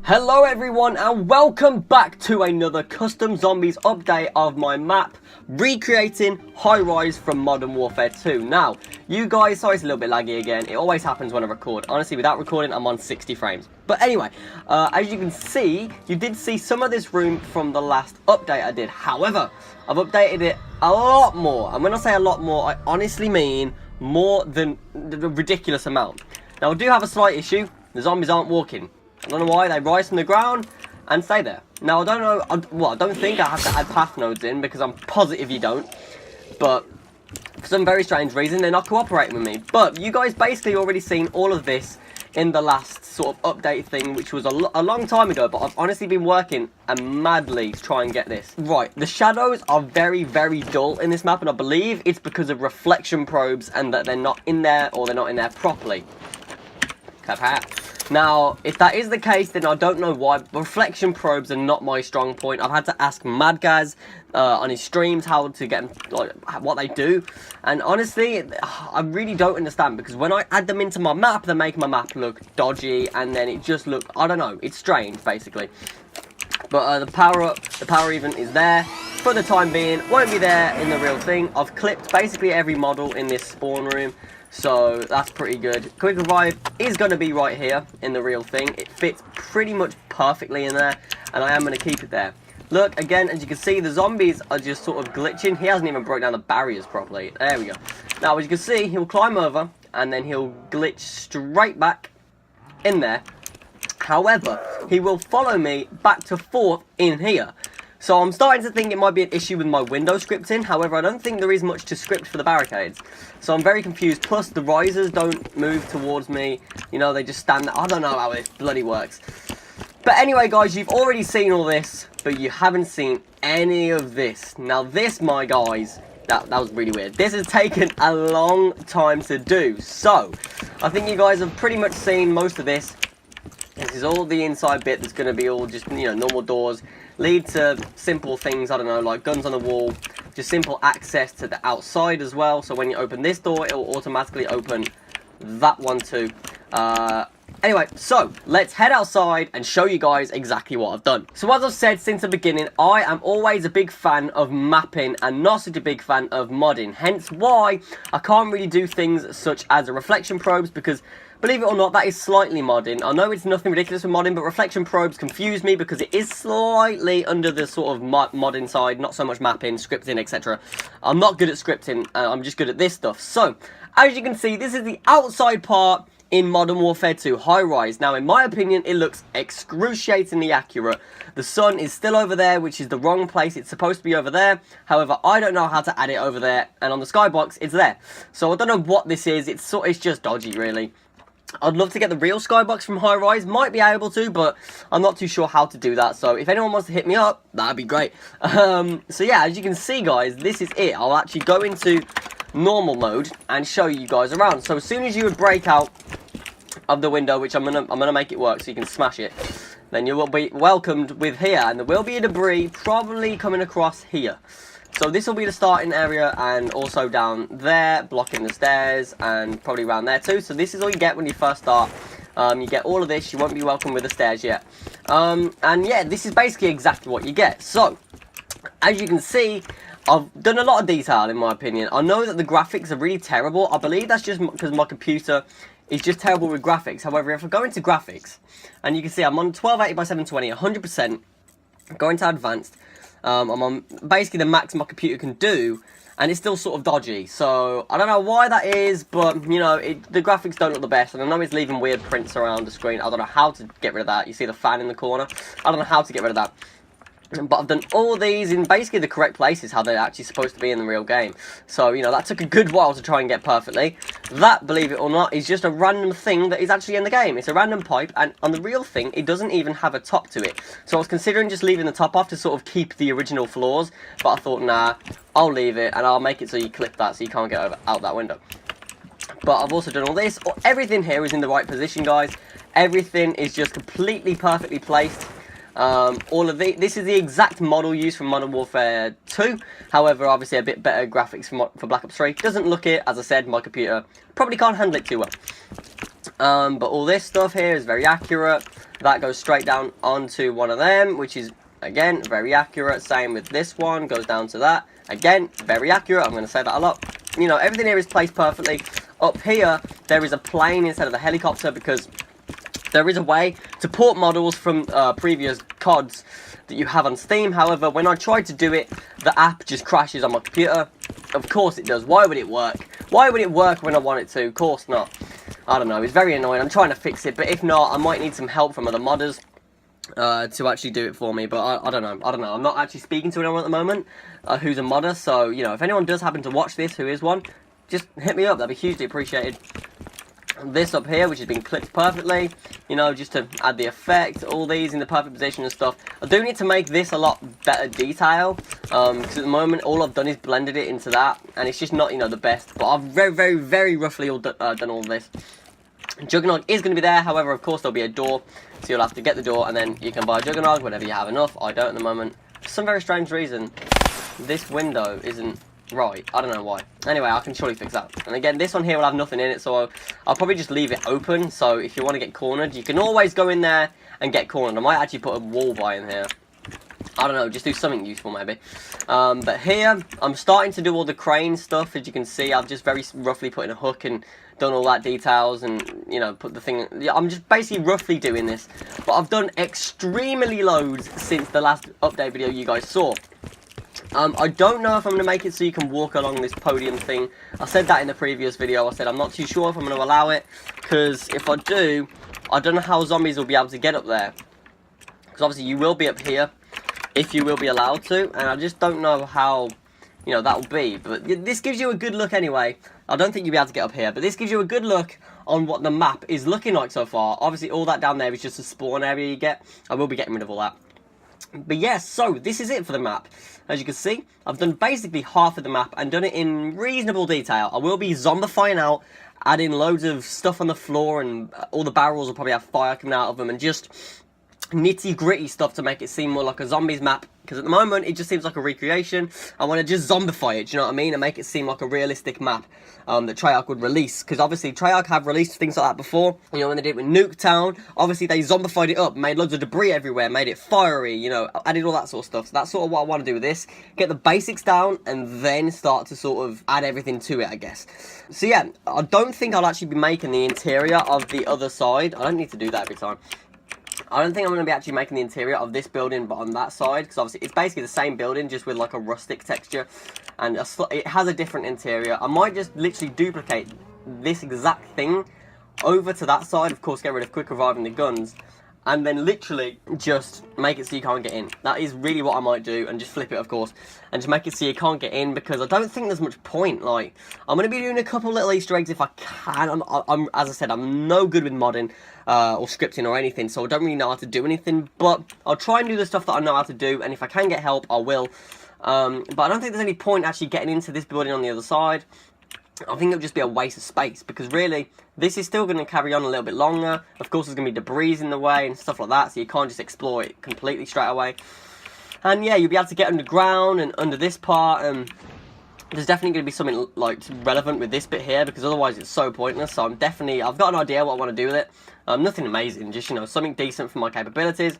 Hello everyone and welcome back to another custom zombies update of my map, recreating High-Rise from Modern Warfare 2. Now, you guys, sorry it's a little bit laggy again, it always happens when I record. Honestly, without recording, I'm on 60 frames. But anyway, as you can see, you did see some of this room from the last update I did. However, I've updated it a lot more. And when I say a lot more, I honestly mean more than the ridiculous amount. Now, I do have a slight issue. The zombies aren't walking. I don't know why, they rise from the ground and stay there. Now, I don't know, I don't think I have to add path nodes in because I'm positive you don't. But for some very strange reason, they're not cooperating with me. But you guys basically already seen all of this in the last sort of update thing, which was a long time ago. But I've honestly been working madly to try and get this. Right, the shadows are very, very dull in this map. And I believe it's because of reflection probes and that they're not in there or they're not in there properly. Now, if that is the case, then I don't know why. Reflection probes are not my strong point. I've had to ask Madgaz on his streams how to get them, like, what they do. And honestly, I really don't understand, because when I add them into my map, they make my map look dodgy, and then it just looks, I don't know, it's strange, basically. But the power up, the power even is there for the time being. Won't be there in the real thing. I've clipped basically every model in this spawn room. So that's pretty good. Quick revive is going to be right here in the real thing. It fits pretty much perfectly in there, and I am going to keep it there. Look, again, as you can see, the zombies are just sort of glitching. He hasn't even broke down the barriers properly. There we go. Now, as you can see, he'll climb over, and then he'll glitch straight back in there. However, he will follow me back to forth in here. So I'm starting to think it might be an issue with my window scripting. However, I don't think there is much to script for the barricades. So I'm very confused. Plus, the risers don't move towards me. You know, they just stand there. I don't know how it bloody works. But anyway, guys, you've already seen all this, but you haven't seen any of this. Now, this, my guys, that was really weird. This has taken a long time to do. So, I think you guys have pretty much seen most of this. This is all the inside bit that's going to be all just, you know, normal doors. Lead to simple things, I don't know, like guns on the wall. Just simple access to the outside as well. So when you open this door, it will automatically open that one too. Anyway, so let's head outside and show you guys exactly what I've done. So as I've said since the beginning, I am always a big fan of mapping and not such a big fan of modding. Hence why I can't really do things such as a reflection probes, because believe it or not, that is slightly modding. I know it's nothing ridiculous with modding, but reflection probes confuse me because it is slightly under the sort of modding side, not so much mapping, scripting, etc. I'm not good at scripting, I'm just good at this stuff. So, as you can see, this is the outside part in Modern Warfare 2 High-Rise. Now, in my opinion, it looks excruciatingly accurate. The sun is still over there, which is the wrong place. It's supposed to be over there. However, I don't know how to add it over there, and on the skybox, it's there. So, I don't know what this is. It's just dodgy, really. I'd love to get the real skybox from High-Rise. Might be able to, but I'm not too sure how to do that. So if anyone wants to hit me up, that'd be great. So yeah, as you can see, guys, this is it. I'll actually go into normal mode and show you guys around. So as soon as you would break out of the window, which I'm gonna make it work so you can smash it, then you will be welcomed with here, and there will be a debris probably coming across here. So this will be the starting area, and also down there, blocking the stairs, and probably around there too. So this is all you get when you first start. You get all of this. You won't be welcome with the stairs yet. And yeah, this is basically exactly what you get. So, as you can see, I've done a lot of detail in my opinion. I know that the graphics are really terrible. I believe that's just because my computer is just terrible with graphics. However, if I go into graphics, and you can see I'm on 1280 by 720, 100%, going to advanced. I'm on basically the max my computer can do, and it's still sort of dodgy. So I don't know why that is, but you know, the graphics don't look the best, and I know it's leaving weird prints around the screen. I don't know how to get rid of that. You see the fan in the corner? I don't know how to get rid of that. But I've done all these in basically the correct places, how they're actually supposed to be in the real game. So, you know, that took a good while to try and get perfectly. That, believe it or not, is just a random thing that is actually in the game. It's a random pipe, and on the real thing, it doesn't even have a top to it. So I was considering just leaving the top off to sort of keep the original floors, but I thought, nah, I'll leave it, and I'll make it so you clip that so you can't get out that window. But I've also done all this. Everything here is in the right position, guys. Everything is just completely perfectly placed. All of this is the exact model used from Modern Warfare 2. However, obviously a bit better graphics for Black Ops 3. Doesn't look it, as I said, my computer probably can't handle it too well. But all this stuff here is very accurate. That goes straight down onto one of them, which is, again, very accurate. Same with this one, goes down to that. Again, very accurate. I'm going to say that a lot. You know, everything here is placed perfectly. Up here, there is a plane instead of the helicopter because there is a way to port models from previous CODs that you have on Steam. However, when I tried to do it, the app just crashes on my computer. Of course it does. Why would it work? Why would it work when I want it to? Of course not. I don't know. It's very annoying. I'm trying to fix it, but if not, I might need some help from other modders to actually do it for me. But I don't know. I'm not actually speaking to anyone at the moment who's a modder. So, you know, if anyone does happen to watch this who is one, just hit me up. That'd be hugely appreciated. This up here, which has been clipped perfectly, you know, just to add the effect, all these in the perfect position and stuff. I do need to make this a lot better detail, because at the moment all I've done is blended it into that, and it's just not, you know, the best. But I've very roughly done all this. Juggernog is going to be there, however, of course there'll be a door, so you'll have to get the door, and then you can buy a Juggernog whenever you have enough. I don't at the moment. For some very strange reason, this window isn't right. I don't know why. Anyway, I can surely fix that. And again, this one here will have nothing in it, so I'll probably just leave it open. So if you want to get cornered, you can always go in there and get cornered. I might actually put a wall by in here. I don't know, just do something useful maybe. But here, I'm starting to do all the crane stuff. As you can see, I've just very roughly put in a hook and done all that details and, you know, put the thing... Yeah, I'm just basically roughly doing this. But I've done extremely loads since the last update video you guys saw. I don't know if I'm going to make it so you can walk along this podium thing. I said that in the previous video. I said I'm not too sure if I'm going to allow it, because if I do, I don't know how zombies will be able to get up there. Because obviously you will be up here, if you will be allowed to, and I just don't know how, you know, that will be. But this gives you a good look anyway. I don't think you'll be able to get up here, but this gives you a good look on what the map is looking like so far. Obviously all that down there is just a spawn area you get. I will be getting rid of all that. But yes, so this is it for the map. As you can see, I've done basically half of the map and done it in reasonable detail. I will be zombifying out, adding loads of stuff on the floor, and all the barrels will probably have fire coming out of them, and just nitty gritty stuff to make it seem more like a zombies map, because at the moment it just seems like a recreation. I want to just zombify it, do you know what I mean, and make it seem like a realistic map that Treyarch would release, because obviously Treyarch have released things like that before. You know, when they did it with Nuketown, obviously they zombified it up, made loads of debris everywhere, made it fiery, you know, added all that sort of stuff. So that's sort of what I want to do with this, get the basics down and then start to sort of add everything to it, I guess. So yeah, I don't think I'll actually be making the interior of the other side. I don't need to do that every time. I don't think I'm going to be actually making the interior of this building, but on that side, because obviously it's basically the same building, just with like a rustic texture, and it has a different interior. I might just literally duplicate this exact thing over to that side, of course get rid of quick reviving the guns, and then literally just make it so you can't get in. That is really what I might do, and just flip it, of course, and just make it so you can't get in, because I don't think there's much point. Like, I'm going to be doing a couple little Easter eggs if I can. As I said, I'm no good with modding or scripting or anything, so I don't really know how to do anything, but I'll try and do the stuff that I know how to do, and if I can get help, I will. But I don't think there's any point actually getting into this building on the other side. I think it'll just be a waste of space, because really, this is still going to carry on a little bit longer. Of course, there's going to be debris in the way and stuff like that, so you can't just explore it completely straight away. And yeah, you'll be able to get underground and under this part, and there's definitely going to be something like relevant with this bit here, because otherwise it's so pointless. So I've got an idea what I want to do with it. Nothing amazing, just, you know, something decent for my capabilities.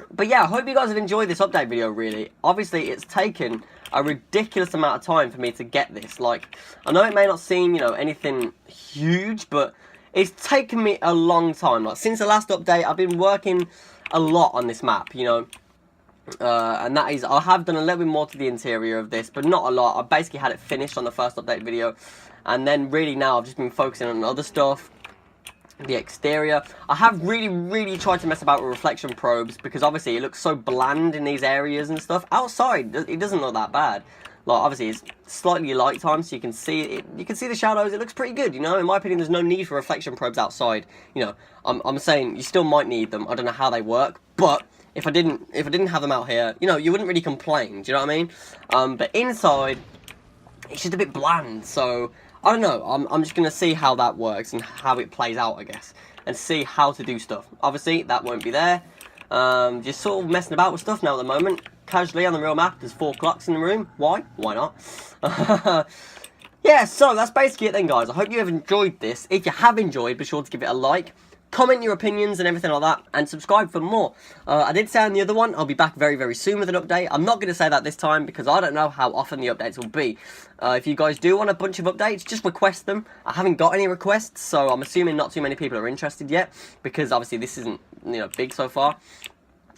But yeah, I hope you guys have enjoyed this update video, really. Obviously, it's taken a ridiculous amount of time for me to get this. Like, I know it may not seem, you know, anything huge, but it's taken me a long time. Like, since the last update, I've been working a lot on this map, you know. And that is, I have done a little bit more to the interior of this, but not a lot. I basically had it finished on the first update video. And then really now, I've just been focusing on other stuff. The exterior. I have really tried to mess about with reflection probes, because obviously it looks so bland in these areas and stuff. Outside, it doesn't look that bad. Like, obviously it's slightly light time, so you can see it. You can see the shadows. It looks pretty good, you know. In my opinion, there's no need for reflection probes outside. You know, I'm saying you still might need them. I don't know how they work, but if I didn't have them out here, you know, you wouldn't really complain. Do you know what I mean? But inside, it's just a bit bland. So I don't know, I'm just going to see how that works and how it plays out, I guess, and see how to do stuff. Obviously, that won't be there. Just sort of messing about with stuff now at the moment. Casually on the real map, there's 4 clocks in the room. Why? Why not? Yeah, so that's basically it then, guys. I hope you have enjoyed this. If you have enjoyed, be sure to give it a like. Comment your opinions and everything like that, and subscribe for more. I did say on the other one, I'll be back very, very soon with an update. I'm not going to say that this time, because I don't know how often the updates will be. If you guys do want a bunch of updates, just request them. I haven't got any requests, so I'm assuming not too many people are interested yet, because obviously this isn't, big so far.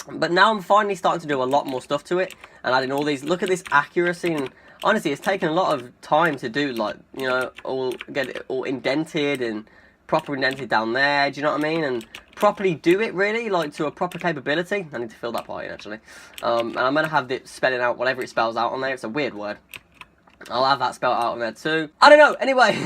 But now I'm finally starting to do a lot more stuff to it, and adding all these. Look at this accuracy, and honestly, it's taken a lot of time to do, like, get it all indented and proper indented down there, do you know what I mean? And properly do it, really, like, to a proper capability. I need to fill that part in, actually. And I'm going to have it spelling out whatever it spells out on there. It's a weird word. I'll have that spelled out on there too. I don't know, anyway.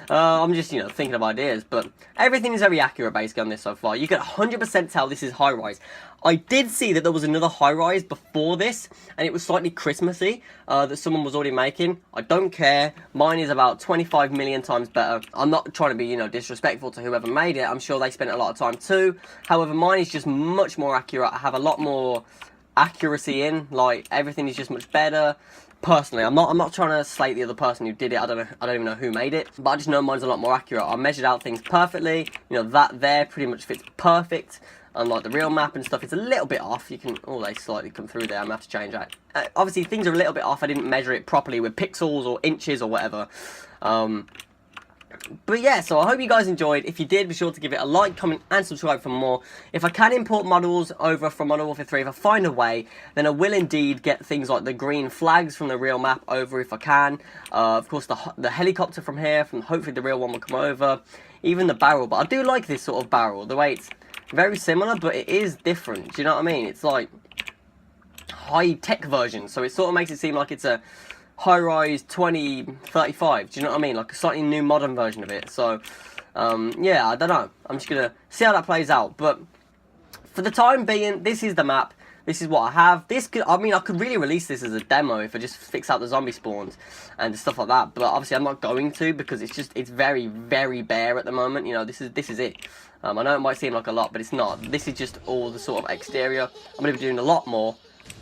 I'm just, thinking of ideas, but everything is very accurate basically on this so far. You can 100% tell this is high-rise. I did see that there was another high-rise before this, and it was slightly Christmassy, that someone was already making. I don't care. Mine is about 25 million times better. I'm not trying to be, disrespectful to whoever made it. I'm sure they spent a lot of time too. However, mine is just much more accurate. I have a lot more accuracy in, like, everything is just much better. Personally, I'm not trying to slate the other person who did it. I don't even know who made it, but I just know mine's a lot more accurate. I measured out things perfectly. That there pretty much fits perfect. Unlike the real map and stuff, it's a little bit off. You can, they slightly come through there. I'm gonna have to change that. Obviously, things are a little bit off. I didn't measure it properly with pixels or inches or whatever. But yeah, so I hope you guys enjoyed. If you did, be sure to give it a like, comment, and subscribe for more. If I can import models over from Modern Warfare 3, if I find a way, then I will indeed get things like the green flags from the real map over if I can. Of course, the helicopter from here, hopefully the real one will come over. Even the barrel, but I do like this sort of barrel. The way it's very similar, but it is different. Do you know what I mean? It's like high-tech version, so it sort of makes it seem like it's a high-rise 2035, do you know what I mean? Like a slightly new modern version of it. So, yeah, I don't know. I'm just going to see how that plays out. But for the time being, this is the map. This is what I have. I could really release this as a demo if I just fix out the zombie spawns and stuff like that. But obviously I'm not going to, because it's very, very bare at the moment. This is it. I know it might seem like a lot, but it's not. This is just all the sort of exterior. I'm going to be doing a lot more.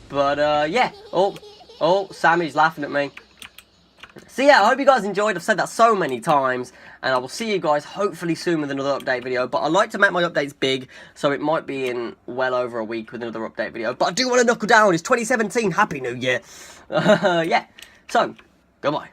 But, yeah. Oh, Sammy's laughing at me. So yeah, I hope you guys enjoyed. I've said that so many times, and I will see you guys hopefully soon with another update video. But I like to make my updates big, so it might be in well over a week with another update video. But I do want to knuckle down. It's 2017. Happy New Year. Yeah. So, goodbye.